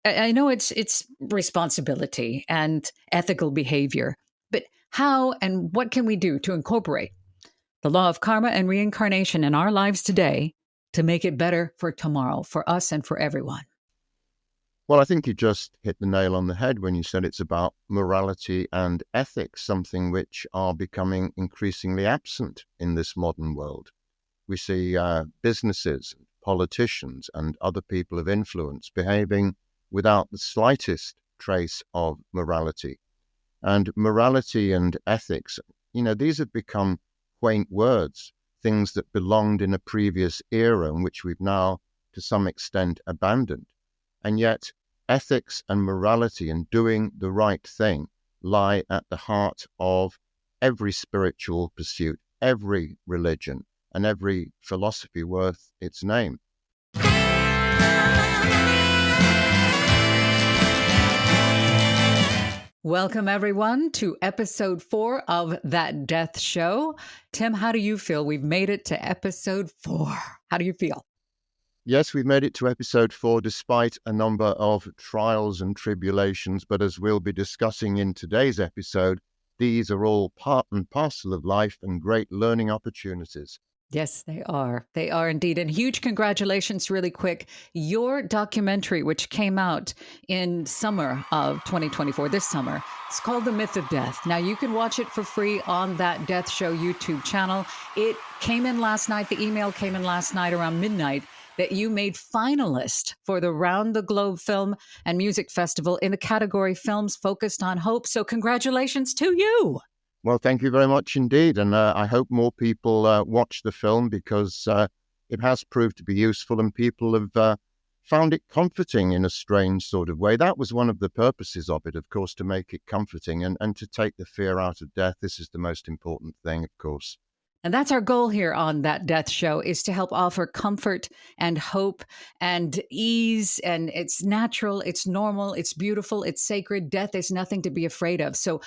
I know it's responsibility and ethical behavior, but how and what can we do to incorporate the law of karma and reincarnation in our lives today to make it better for tomorrow, for us and for everyone? Well, I think you just hit the nail on the head when you said it's about morality and ethics, something which are becoming increasingly absent in this modern world. We see businesses, politicians, and other people of influence behaving without the slightest trace of morality. And morality and ethics, these have become quaint words, things that belonged in a previous era and which we've now, to some extent, abandoned. And yet, ethics and morality and doing the right thing lie at the heart of every spiritual pursuit, every religion, and every philosophy worth its name. Welcome, everyone, to episode 4 of That Death Show. Tim, how do you feel? We've made it to episode 4. How do you feel? Yes, we've made it to episode 4 despite a number of trials and tribulations, but as we'll be discussing in today's episode, these are all part and parcel of life and great learning opportunities. Yes, they are. They are indeed. And huge congratulations, really quick. Your documentary, which came out in summer of 2024, this summer, it's called The Myth of Death. Now, you can watch it for free on That Death Show YouTube channel. It came in last night. The email came in last night around midnight that you made finalist for the Round the Globe Film and Music Festival in the category Films Focused on Hope. So congratulations to you. Well, thank you very much indeed. And I hope more people watch the film because it has proved to be useful and people have found it comforting in a strange sort of way. That was one of the purposes of it, of course, to make it comforting and to take the fear out of death. This is the most important thing, of course. And that's our goal here on That Death Show, is to help offer comfort and hope and ease. And it's natural, it's normal, it's beautiful, it's sacred. Death is nothing to be afraid of. So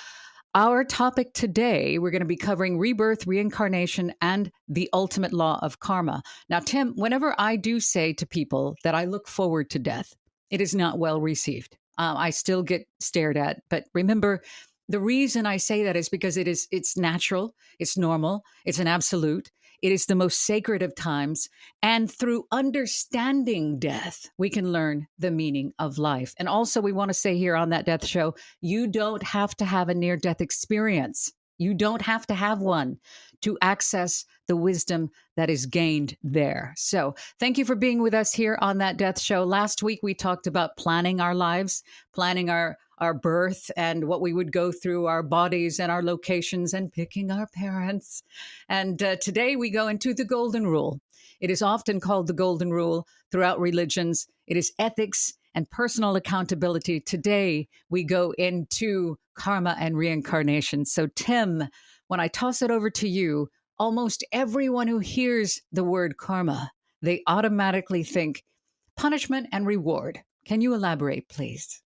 our topic today, we're going to be covering rebirth, reincarnation, and the ultimate law of karma. Now, Tim, whenever I do say to people that I look forward to death, it is not well received. I still get stared at. But remember, the reason I say that is because it's natural, it's normal, it's an absolute. It is the most sacred of times. And through understanding death, we can learn the meaning of life. And also, we want to say here on That Death Show, you don't have to have a near-death experience. You don't have to have one to access the wisdom that is gained there. So thank you for being with us here on That Death Show. Last week, we talked about planning our lives, planning our birth and what we would go through, our bodies and our locations, and picking our parents. And today we go into the golden rule. It is often called the golden rule throughout religions. It is ethics and personal accountability. Today we go into karma and reincarnation. So Tim, when I toss it over to you, almost everyone who hears the word karma, they automatically think punishment and reward. Can you elaborate, please?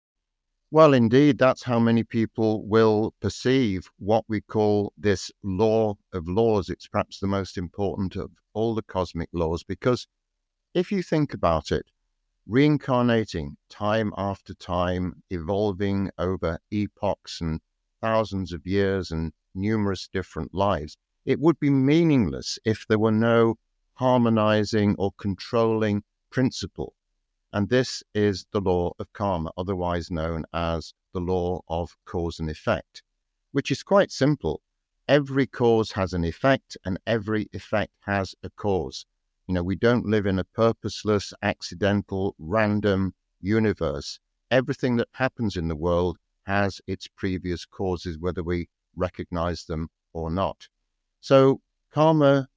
Well, indeed, that's how many people will perceive what we call this law of laws. It's perhaps the most important of all the cosmic laws, because if you think about it, reincarnating time after time, evolving over epochs and thousands of years and numerous different lives, it would be meaningless if there were no harmonizing or controlling principle. And this is the law of karma, otherwise known as the law of cause and effect, which is quite simple. Every cause has an effect and every effect has a cause. We don't live in a purposeless, accidental, random universe. Everything that happens in the world has its previous causes, whether we recognize them or not. So karma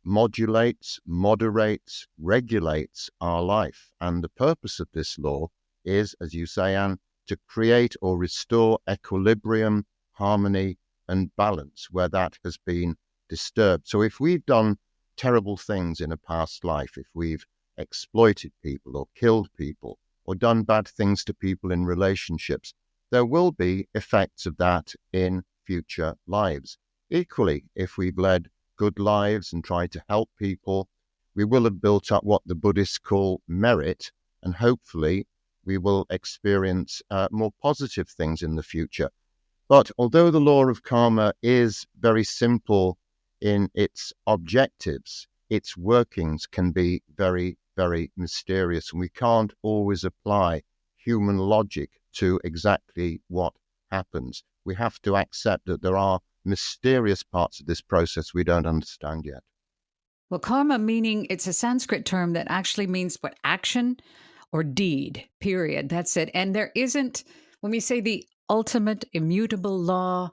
modulates, moderates, regulates our life. And the purpose of this law is, as you say, Anne, to create or restore equilibrium, harmony, and balance where that has been disturbed. So if we've done terrible things in a past life, if we've exploited people or killed people or done bad things to people in relationships, there will be effects of that in future lives. Equally, if we've led good lives and tried to help people, we will have built up what the Buddhists call merit, and hopefully we will experience more positive things in the future. But although the law of karma is very simple in its objectives, its workings can be very, very mysterious, and we can't always apply human logic to exactly what happens. We have to accept that there are mysterious parts of this process we don't understand yet. Well, karma meaning it's a Sanskrit term that actually means what action or deed, period. That's it. And there isn't, when we say the ultimate immutable law,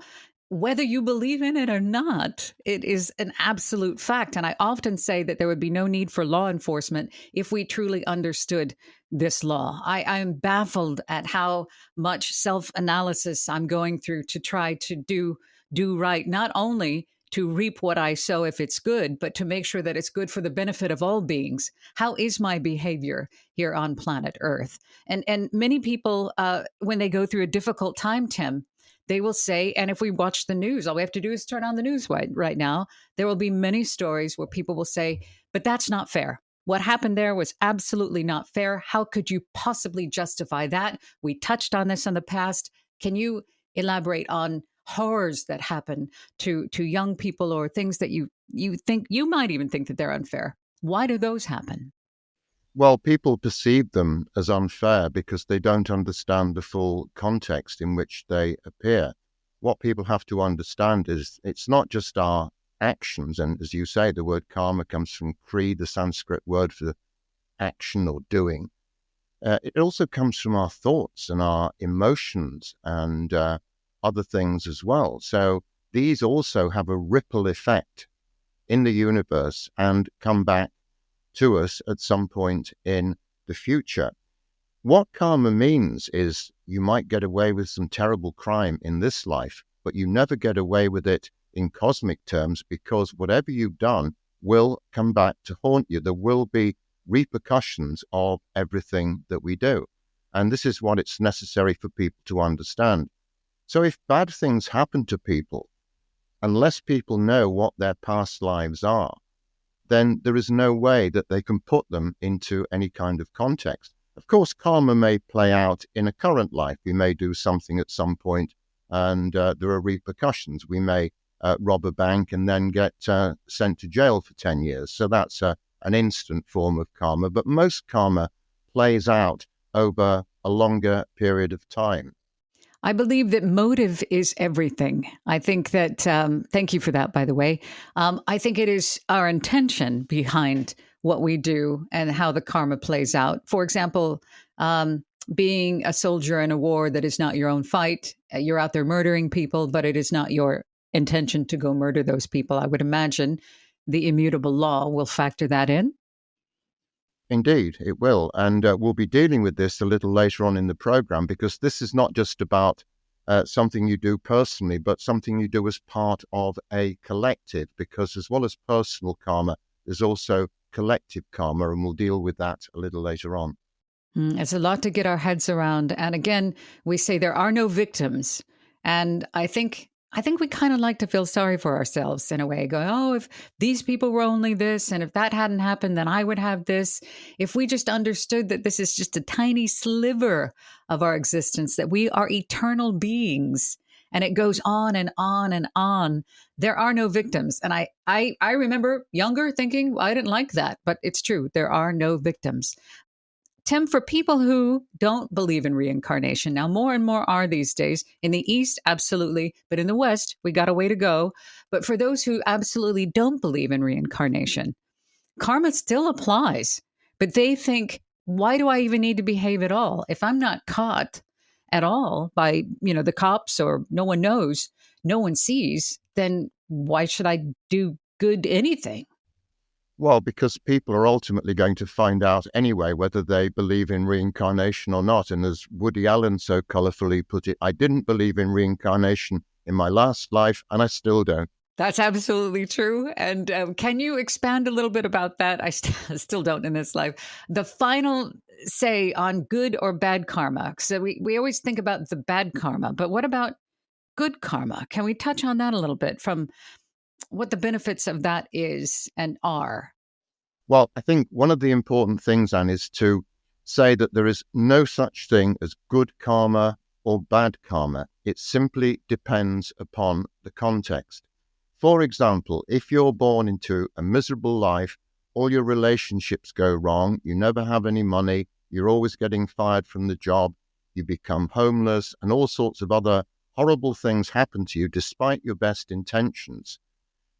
whether you believe in it or not, it is an absolute fact. And I often say that there would be no need for law enforcement if we truly understood this law. I am baffled at how much self analysis I'm going through to try to do right, not only to reap what I sow if it's good, but to make sure that it's good for the benefit of all beings. How is my behavior here on planet Earth? And many people, when they go through a difficult time, Tim, they will say, and if we watch the news, all we have to do is turn on the news right now. There will be many stories where people will say, but that's not fair. What happened there was absolutely not fair. How could you possibly justify that? We touched on this in the past. Can you elaborate on horrors that happen to young people, or things that you think you might even think that they're unfair? Why do those happen? Well, people perceive them as unfair because they don't understand the full context in which they appear. What people have to understand is it's not just our actions, and as you say, the word karma comes from kri, the Sanskrit word for action or doing. It also comes from our thoughts and our emotions and other things as well. So these also have a ripple effect in the universe and come back to us at some point in the future. What karma means is you might get away with some terrible crime in this life, but you never get away with it in cosmic terms, because whatever you've done will come back to haunt you. There will be repercussions of everything that we do. And this is what it's necessary for people to understand. So if bad things happen to people, unless people know what their past lives are, then there is no way that they can put them into any kind of context. Of course, karma may play out in a current life. We may do something at some point and there are repercussions. We may rob a bank and then get sent to jail for 10 years. So that's an instant form of karma. But most karma plays out over a longer period of time. I believe that motive is everything. I think that, thank you for that, by the way. I think it is our intention behind what we do and how the karma plays out. For example, being a soldier in a war that is not your own fight, you're out there murdering people, but it is not your intention to go murder those people. I would imagine the immutable law will factor that in. Indeed, it will. And we'll be dealing with this a little later on in the program, because this is not just about something you do personally, but something you do as part of a collective, because as well as personal karma, there's also collective karma, and we'll deal with that a little later on. It's a lot to get our heads around. And again, we say there are no victims. And I think we kind of like to feel sorry for ourselves in a way, going, oh, if these people were only this, and if that hadn't happened, then I would have this. If we just understood that this is just a tiny sliver of our existence, that we are eternal beings, and it goes on and on and on. There are no victims. And I remember younger thinking, well, I didn't like that, but it's true. There are no victims. Tim, for people who don't believe in reincarnation, now more and more are these days. In the East, absolutely. But in the West, we got a way to go. But for those who absolutely don't believe in reincarnation, karma still applies. But they think, why do I even need to behave at all? If I'm not caught at all by, the cops, or no one knows, no one sees, then why should I do good anything? Well, because people are ultimately going to find out anyway whether they believe in reincarnation or not. And as Woody Allen so colorfully put it, I didn't believe in reincarnation in my last life, and I still don't. That's absolutely true. And can you expand a little bit about that? I still don't in this life. The final say on good or bad karma. So we always think about the bad karma, but what about good karma? Can we touch on that a little bit, from what the benefits of that is and are? Well, I think one of the important things, Anne, is to say that there is no such thing as good karma or bad karma. It simply depends upon the context. For example, if you're born into a miserable life, all your relationships go wrong, you never have any money, you're always getting fired from the job, you become homeless, and all sorts of other horrible things happen to you despite your best intentions,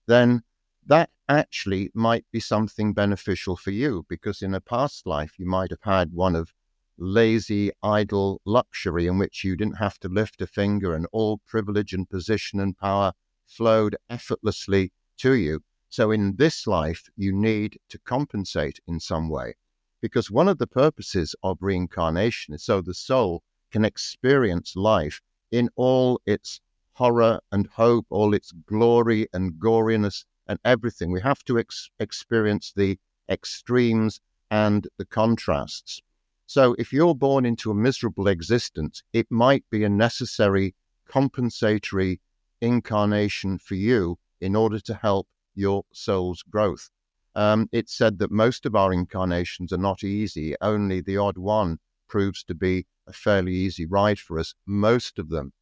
then that actually might be something beneficial for you, because in a past life you might have had one of lazy, idle luxury in which you didn't have to lift a finger and all privilege and position and power flowed effortlessly to you. So in this life, you need to compensate in some way, because one of the purposes of reincarnation is so the soul can experience life in all its horror and hope, all its glory and goriness and everything. We have to experience the extremes and the contrasts. So if you're born into a miserable existence, it might be a necessary compensatory incarnation for you in order to help your soul's growth. It's said that most of our incarnations are not easy. Only the odd one proves to be a fairly easy ride for us. Most of them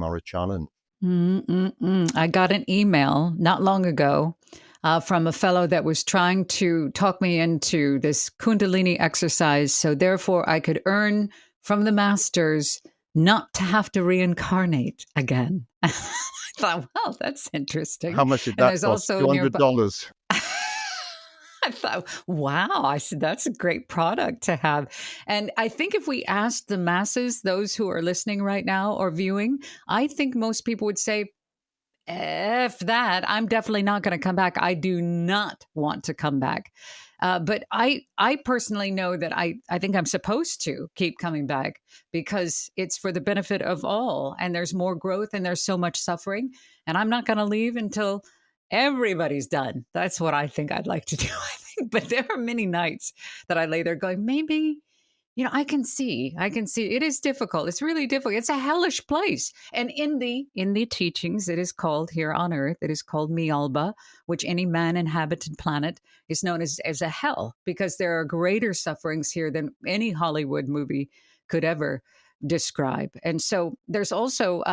are a challenge. I got an email not long ago from a fellow that was trying to talk me into this Kundalini exercise, so therefore I could earn from the masters not to have to reincarnate again. I thought, well, that's interesting. How much did And that there's cost? also nearby. $200. I thought, wow, I said, that's a great product to have. And I think if we asked the masses, those who are listening right now or viewing, I think most people would say, if that, I'm definitely not going to come back. I do not want to come back. But I personally know that I think I'm supposed to keep coming back because it's for the benefit of all. And there's more growth and there's so much suffering. And I'm not going to leave until everybody's done. That's what I think I'd like to do. I think, but there are many nights that I lay there going, maybe, I can see it is difficult. It's really difficult. It's a hellish place. And in the teachings, it is called here on earth, it is called Mialba, which any man inhabited planet is known as a hell, because there are greater sufferings here than any Hollywood movie could ever describe. And so there's also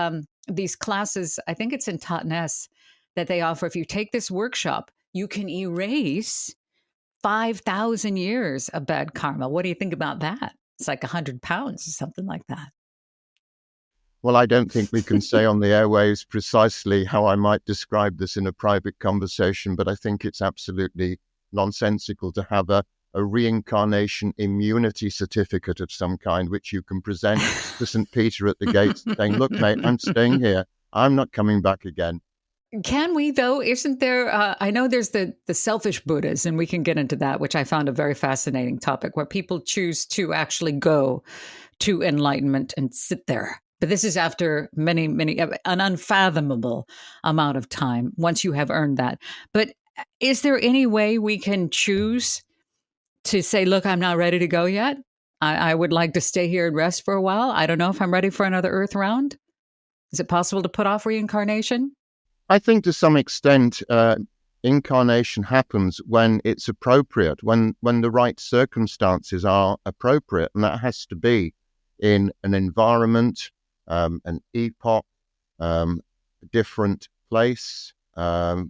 these classes, I think it's in Totnes, that they offer. If you take this workshop, you can erase 5,000 years of bad karma. What do you think about that? It's like 100 pounds or something like that. Well, I don't think we can say on the airwaves precisely how I might describe this in a private conversation, but I think it's absolutely nonsensical to have a reincarnation immunity certificate of some kind, which you can present to St. Peter at the gates saying, look, mate, I'm staying here. I'm not coming back again. Can we, though? Isn't there, I know there's the selfish Buddhas, and we can get into that, which I found a very fascinating topic, where people choose to actually go to enlightenment and sit there. But this is after many, an unfathomable amount of time once you have earned that. But is there any way we can choose to say, look, I'm not ready to go yet. I would like to stay here and rest for a while. I don't know if I'm ready for another Earth round. Is it possible to put off reincarnation? I think to some extent, incarnation happens when it's appropriate, when the right circumstances are appropriate. And that has to be in an environment, an epoch, a different place to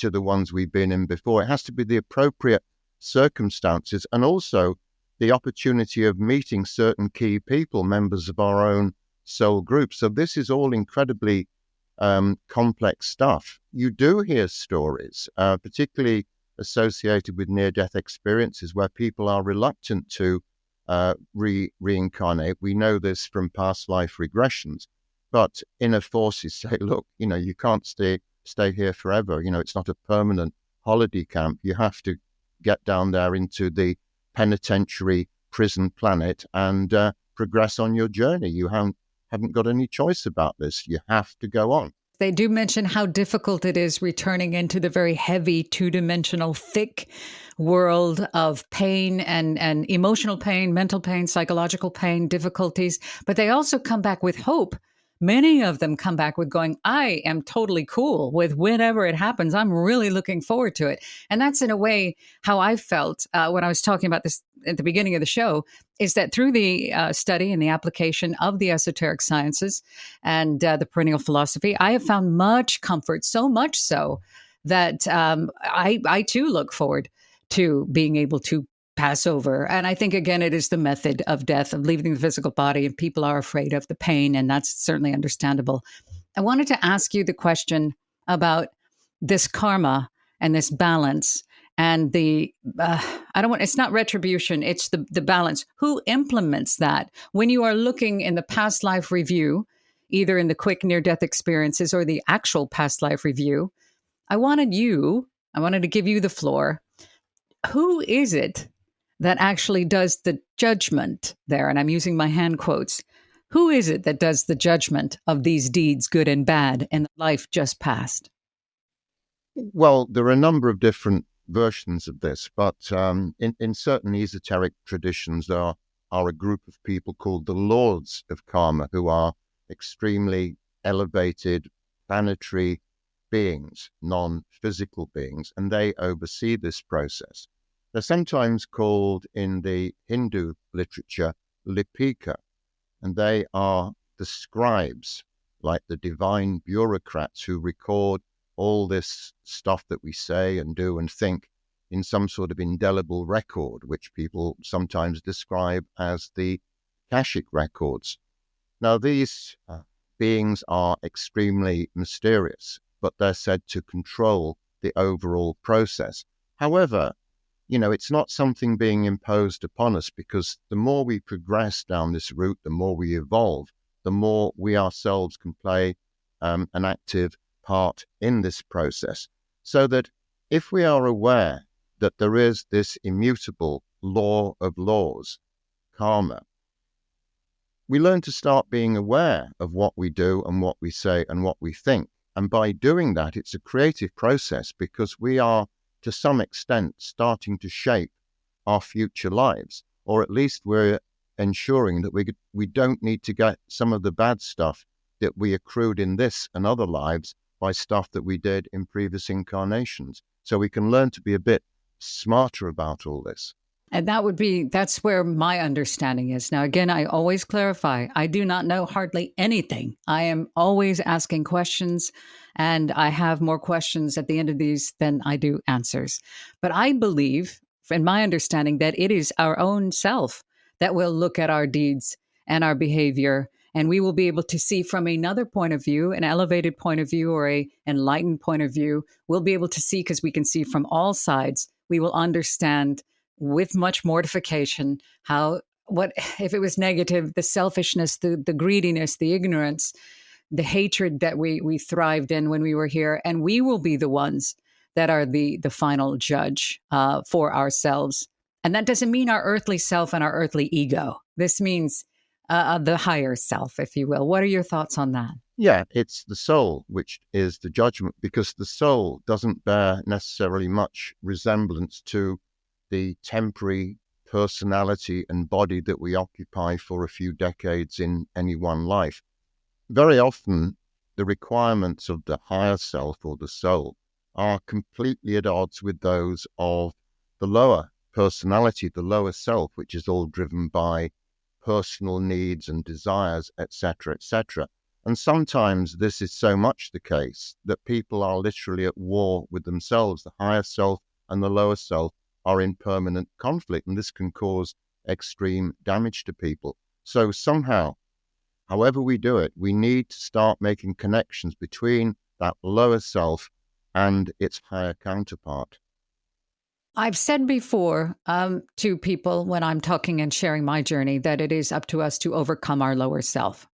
the ones we've been in before. It has to be the appropriate circumstances, and also the opportunity of meeting certain key people, members of our own soul group. So this is all incredibly complex stuff. You do hear stories, particularly associated with near-death experiences, where people are reluctant to reincarnate. We know this from past life regressions, but inner forces say, look, you can't stay here forever. It's not a permanent holiday camp. You have to get down there into the penitentiary prison planet and progress on your journey. You haven't got any choice about this. You have to go on. They do mention how difficult it is returning into the very heavy, two-dimensional, thick world of pain and emotional pain, mental pain, psychological pain, difficulties. But they also come back with hope, many of them come back with going, I am totally cool with whenever it happens. I'm really looking forward to it. And that's in a way how I felt when I was talking about this at the beginning of the show, is that through the study and the application of the esoteric sciences and the perennial philosophy, I have found much comfort, so much so that I too look forward to being able to pass over. And I think, again, it is the method of death, of leaving the physical body, and people are afraid of the pain, and that's certainly understandable. I wanted to ask you the question about this karma and this balance and the I don't want, it's not retribution, it's the balance. Who implements that when you are looking in the past life review, either in the quick near death experiences or the actual past life review? I wanted to give you the floor. Who is it that actually does the judgment there? And I'm using my hand quotes. Who is it that does the judgment of these deeds, good and bad, in the life just past? Well, there are a number of different versions of this, but in certain esoteric traditions, there are a group of people called the Lords of Karma, who are extremely elevated planetary beings, non-physical beings, and they oversee this process. They're sometimes called in the Hindu literature Lipika, and they are the scribes, like the divine bureaucrats who record all this stuff that we say and do and think in some sort of indelible record, which people sometimes describe as the Akashic records. Now, these beings are extremely mysterious, but they're said to control the overall process. However, it's not something being imposed upon us, because the more we progress down this route, the more we evolve, the more we ourselves can play an active part in this process. So that if we are aware that there is this immutable law of laws, karma, we learn to start being aware of what we do and what we say and what we think. And by doing that, it's a creative process, because we are, to some extent, starting to shape our future lives, or at least we're ensuring that we don't need to get some of the bad stuff that we accrued in this and other lives by stuff that we did in previous incarnations. So we can learn to be a bit smarter about all this. And that's where my understanding is. Now, again, I always clarify, I do not know hardly anything. I am always asking questions, and I have more questions at the end of these than I do answers. But I believe, in my understanding, that it is our own self that will look at our deeds and our behavior, and we will be able to see from another point of view, an elevated point of view or a enlightened point of view. We'll be able to see, because we can see from all sides. We will understand with much mortification what if it was negative, the selfishness, the greediness, the ignorance, the hatred that we thrived in when we were here. And we will be the ones that are the final judge for ourselves. And that doesn't mean our earthly self and our earthly ego. This means the higher self, if you will. What are your thoughts on that? Yeah, it's the soul which is the judgment, because the soul doesn't bear necessarily much resemblance to the temporary personality and body that we occupy for a few decades in any one life. Very often, the requirements of the higher self or the soul are completely at odds with those of the lower personality, the lower self, which is all driven by personal needs and desires, etc., etc. And sometimes this is so much the case that people are literally at war with themselves. The higher self and the lower self are in permanent conflict, and this can cause extreme damage to people. So somehow, however we do it, we need to start making connections between that lower self and its higher counterpart. I've said before to people when I'm talking and sharing my journey that it is up to us to overcome our lower self.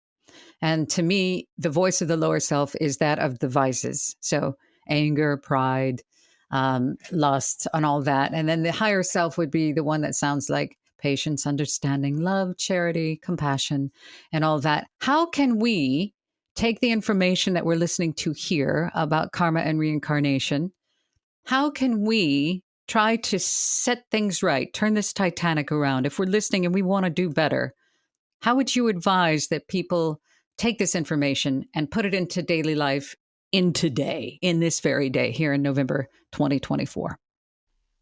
And to me, the voice of the lower self is that of the vices. So anger, pride, lust, and all that. And then the higher self would be the one that sounds like patience, understanding, love, charity, compassion, and all that. How can we take the information that we're listening to here about karma and reincarnation? How can we try to set things right, turn this Titanic around? If we're listening and we want to do better, how would you advise that people take this information and put it into daily life in today, in this very day, here in November 2024?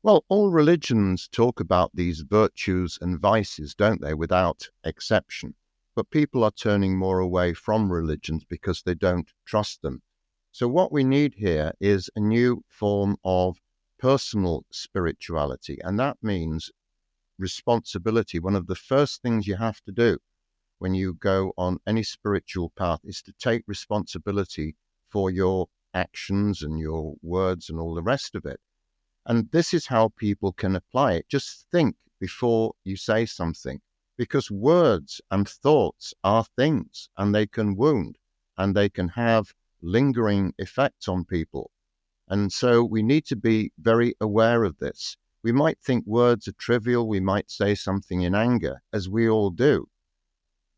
Well, all religions talk about these virtues and vices, don't they, without exception. But people are turning more away from religions because they don't trust them. So what we need here is a new form of personal spirituality, and that means responsibility. One of the first things you have to do when you go on any spiritual path is to take responsibility for your actions and your words and all the rest of it. And this is how people can apply it. Just think before you say something, because words and thoughts are things, and they can wound, and they can have lingering effects on people. And so we need to be very aware of this. We might think words are trivial. We might say something in anger, as we all do.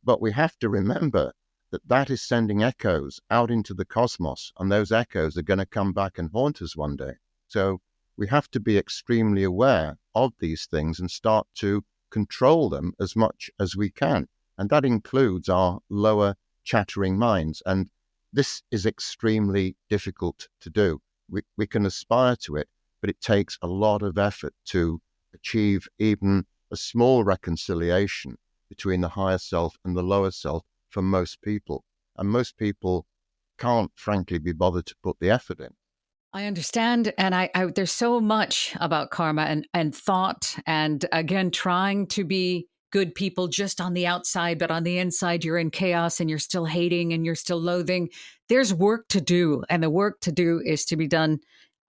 But we have to remember that that is sending echoes out into the cosmos, and those echoes are going to come back and haunt us one day. So we have to be extremely aware of these things and start to control them as much as we can. And that includes our lower chattering minds. And this is extremely difficult to do. We can aspire to it, but it takes a lot of effort to achieve even a small reconciliation between the higher self and the lower self for most people. And most people can't, frankly, be bothered to put the effort in. I understand. And there's so much about karma and thought. And again, trying to be good people just on the outside, but on the inside, you're in chaos and you're still hating and you're still loathing. There's work to do. And the work to do is to be done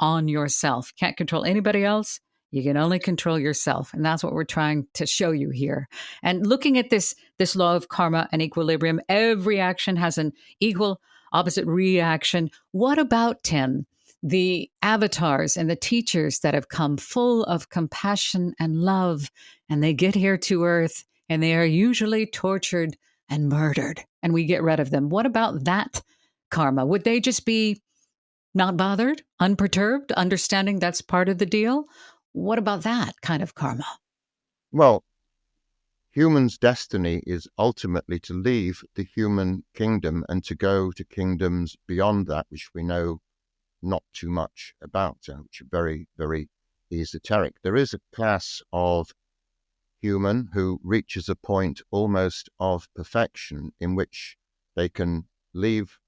on yourself. Can't control anybody else. You can only control yourself. And that's what we're trying to show you here. And looking at this law of karma and equilibrium, every action has an equal opposite reaction. What about, Tim, the avatars and the teachers that have come full of compassion and love, and they get here to Earth and they are usually tortured and murdered, and we get rid of them? What about that karma? Would they just be not bothered, unperturbed, understanding that's part of the deal? What about that kind of karma? Well, humans' destiny is ultimately to leave the human kingdom and to go to kingdoms beyond that, which we know not too much about, which are very, very esoteric. There is a class of human who reaches a point almost of perfection in which they can leave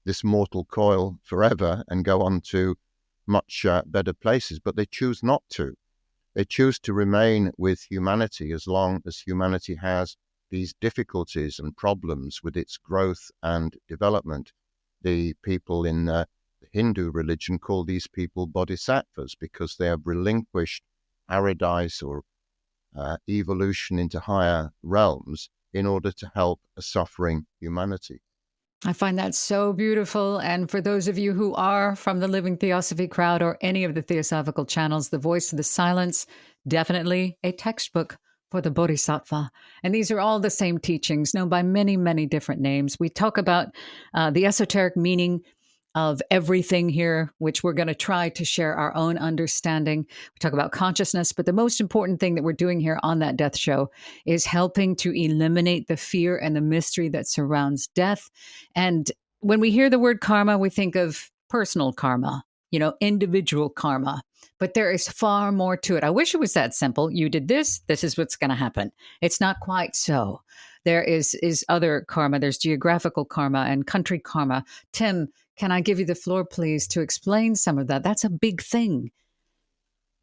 this mortal coil forever and go on to much better places, but they choose not to. They choose to remain with humanity as long as humanity has these difficulties and problems with its growth and development. The people in the Hindu religion call these people bodhisattvas because they have relinquished paradise or evolution into higher realms in order to help a suffering humanity. I find that so beautiful. And for those of you who are from the Living Theosophy crowd or any of the theosophical channels, The Voice of the Silence, definitely a textbook for the Bodhisattva. And these are all the same teachings, known by many, many different names. We talk about the esoteric meaning of everything here, which we're going to try to share our own understanding. We talk about consciousness, but the most important thing that we're doing here on that death show is helping to eliminate the fear and the mystery that surrounds death. And when we hear the word karma, we think of personal karma, individual karma. But there is far more to it. I wish it was that simple. You did this is what's going to happen. It's not quite so. There is other karma. There's geographical karma and country karma. Tim, can I give you the floor, please, to explain some of that? That's a big thing.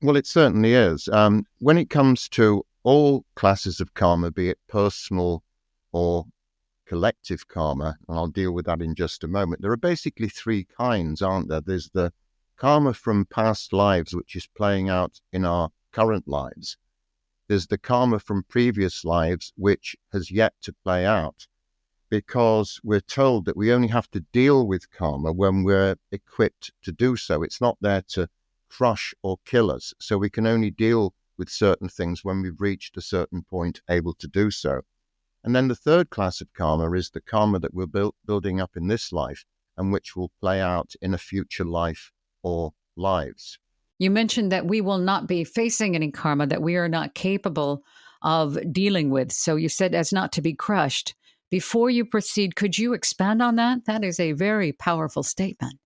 Well, it certainly is. When it comes to all classes of karma, be it personal or collective karma, and I'll deal with that in just a moment, there are basically three kinds, aren't there? There's the karma from past lives, which is playing out in our current lives. There's the karma from previous lives, which has yet to play out, because we're told that we only have to deal with karma when we're equipped to do so. It's not there to crush or kill us. So we can only deal with certain things when we've reached a certain point able to do so. And then the third class of karma is the karma that we're building up in this life and which will play out in a future life or lives. You mentioned that we will not be facing any karma that we are not capable of dealing with. So you said as not to be crushed. Before you proceed, could you expand on that? That is a very powerful statement.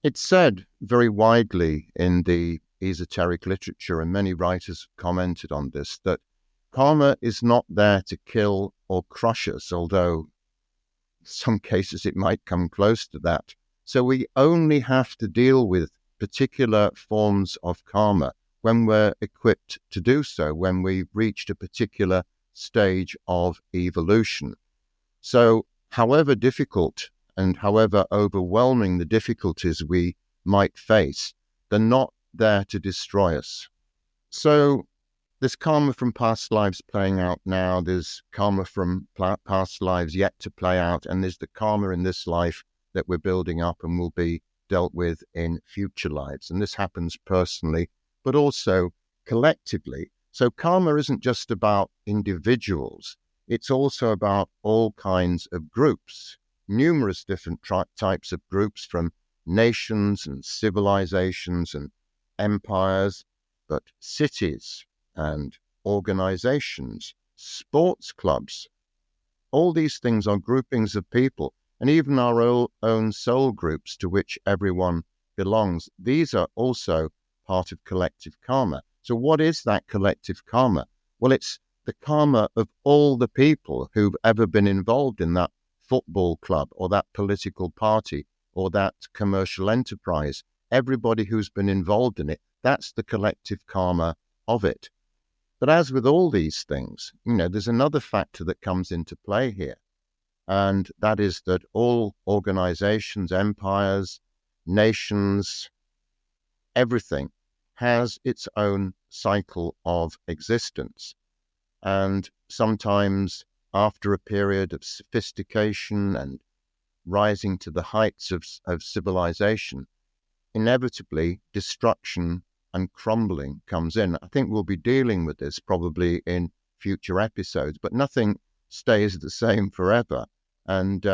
It's said very widely in the esoteric literature, and many writers have commented on this, that karma is not there to kill or crush us, although in some cases it might come close to that. So we only have to deal with particular forms of karma when we're equipped to do so, when we've reached a particular stage of evolution. So however difficult and however overwhelming the difficulties we might face, they're not there to destroy us. So there's karma from past lives playing out now, there's karma from past lives yet to play out, and there's the karma in this life that we're building up and will be dealt with in future lives. And this happens personally, but also collectively. So karma isn't just about individuals, it's also about all kinds of groups, numerous different types of groups, from nations and civilizations and empires, but cities and organizations, sports clubs. All these things are groupings of people, and even our own soul groups to which everyone belongs. These are also part of collective karma. So what is that collective karma? Well, it's the karma of all the people who've ever been involved in that football club or that political party or that commercial enterprise. Everybody who's been involved in it, that's the collective karma of it. But as with all these things, there's another factor that comes into play here. And that is that all organizations, empires, nations, everything has its own cycle of existence. And sometimes after a period of sophistication and rising to the heights of civilization, inevitably destruction and crumbling comes in. I think we'll be dealing with this probably in future episodes, but nothing stays the same forever. And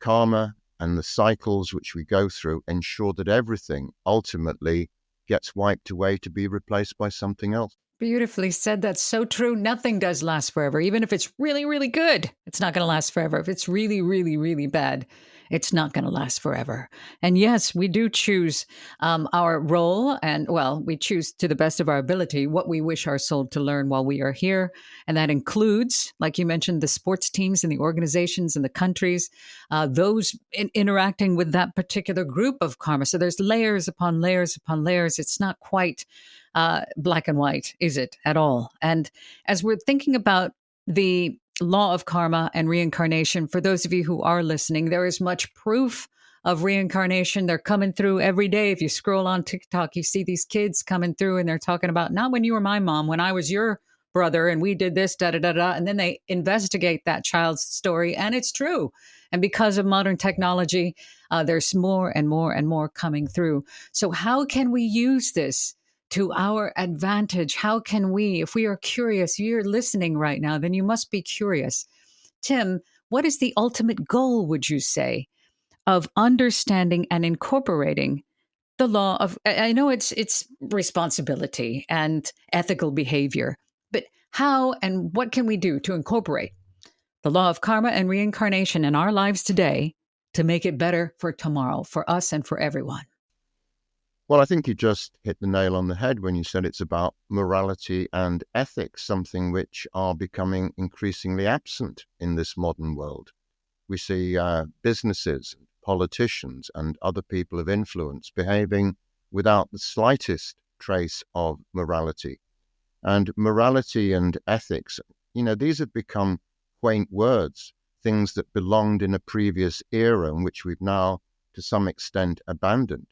karma and the cycles which we go through ensure that everything ultimately gets wiped away to be replaced by something else. Beautifully said. That's so true. Nothing does last forever. Even if it's really, really good, it's not going to last forever. If it's really, really, really bad, it's not going to last forever. And yes, we do choose our role. And well, we choose to the best of our ability what we wish our soul to learn while we are here. And that includes, like you mentioned, the sports teams and the organizations and the countries, those interacting with that particular group of karma. So there's layers upon layers upon layers. It's not quite black and white, is it at all? And as we're thinking about the law of karma and reincarnation, for those of you who are listening, there is much proof of reincarnation. They're coming through every day. If you scroll on TikTok, you see these kids coming through and they're talking about, not when you were my mom, when I was your brother and we did this, da da da da. And then they investigate that child's story and it's true. And because of modern technology, there's more and more and more coming through. So how can we use this to our advantage? How can we, if we are curious, you're listening right now, then you must be curious. Tim, what is the ultimate goal, would you say, of understanding and incorporating the law of, I know it's responsibility and ethical behavior, but how and what can we do to incorporate the law of karma and reincarnation in our lives today to make it better for tomorrow, for us and for everyone? Well, I think you just hit the nail on the head when you said it's about morality and ethics, something which are becoming increasingly absent in this modern world. We see businesses, politicians, and other people of influence behaving without the slightest trace of morality. And morality and ethics, these have become quaint words, things that belonged in a previous era and which we've now, to some extent, abandoned.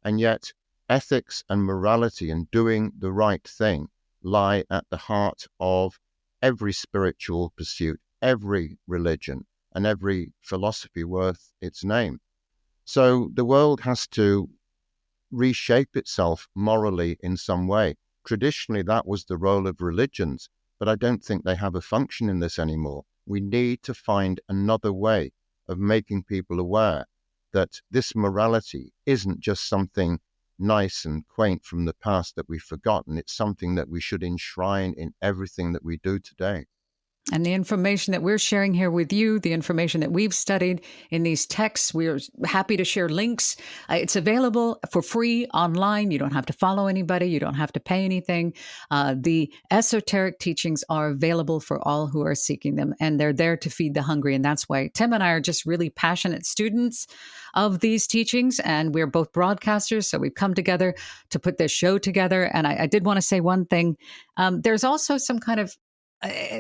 And yet, ethics and morality and doing the right thing lie at the heart of every spiritual pursuit, every religion, and every philosophy worth its name. So the world has to reshape itself morally in some way. Traditionally, that was the role of religions, but I don't think they have a function in this anymore. We need to find another way of making people aware that this morality isn't just something nice and quaint from the past that we've forgotten. It's something that we should enshrine in everything that we do today. And the information that we're sharing here with you, the information that we've studied in these texts, we're happy to share links. It's available for free online. You don't have to follow anybody. You don't have to pay anything. The esoteric teachings are available for all who are seeking them, and they're there to feed the hungry. And that's why Tim and I are just really passionate students of these teachings, and we're both broadcasters. So we've come together to put this show together. And I did want to say one thing. There's also some kind of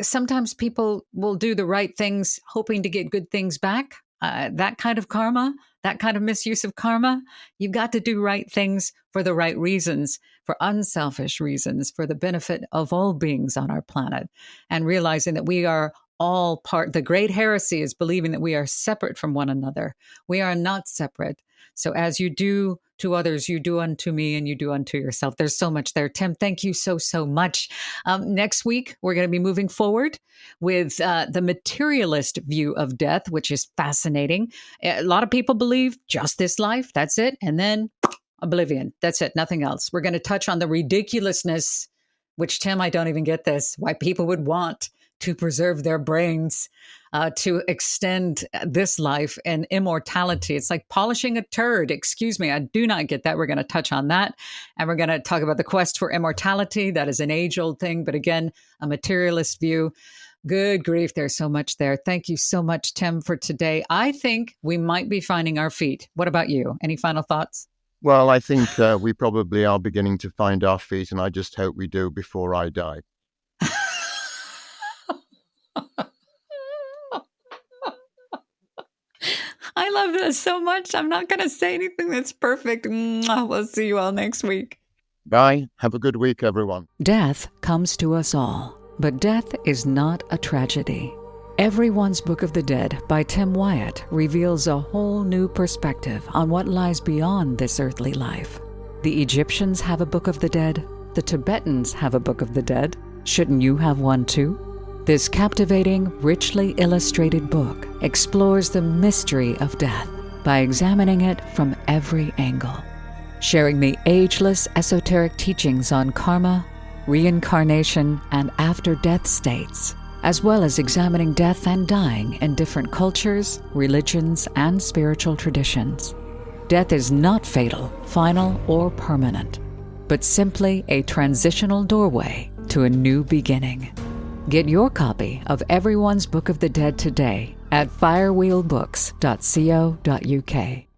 sometimes people will do the right things hoping to get good things back. That kind of karma, that kind of misuse of karma, you've got to do right things for the right reasons, for unselfish reasons, for the benefit of all beings on our planet, and realizing that we are all part. The great heresy is believing that we are separate from one another. We are not separate. So as you do to others, you do unto me, and you do unto yourself. There's so much there. Tim, thank you so, so much. Next week, we're going to be moving forward with the materialist view of death, which is fascinating. A lot of people believe just this life, that's it. And then oblivion, that's it, nothing else. We're going to touch on the ridiculousness, which, Tim, I don't even get this, why people would want to preserve their brains, to extend this life and immortality. It's like polishing a turd. Excuse me, I do not get that. We're going to touch on that. And we're going to talk about the quest for immortality. That is an age-old thing, but again, a materialist view. Good grief, there's so much there. Thank you so much, Tim, for today. I think we might be finding our feet. What about you? Any final thoughts? Well, I think we probably are beginning to find our feet, and I just hope we do before I die. I love this so much. I'm not going to say anything that's perfect. We'll see you all next week. Bye. Have a good week, everyone. Death comes to us all, but death is not a tragedy. Everyone's Book of the Dead by Tim Wyatt reveals a whole new perspective on what lies beyond this earthly life. The Egyptians have a Book of the Dead. The Tibetans have a Book of the Dead. Shouldn't you have one too? This captivating, richly illustrated book explores the mystery of death by examining it from every angle, sharing the ageless esoteric teachings on karma, reincarnation, and after-death states, as well as examining death and dying in different cultures, religions, and spiritual traditions. Death is not fatal, final, or permanent, but simply a transitional doorway to a new beginning. Get your copy of Everyone's Book of the Dead today at firewheelbooks.co.uk.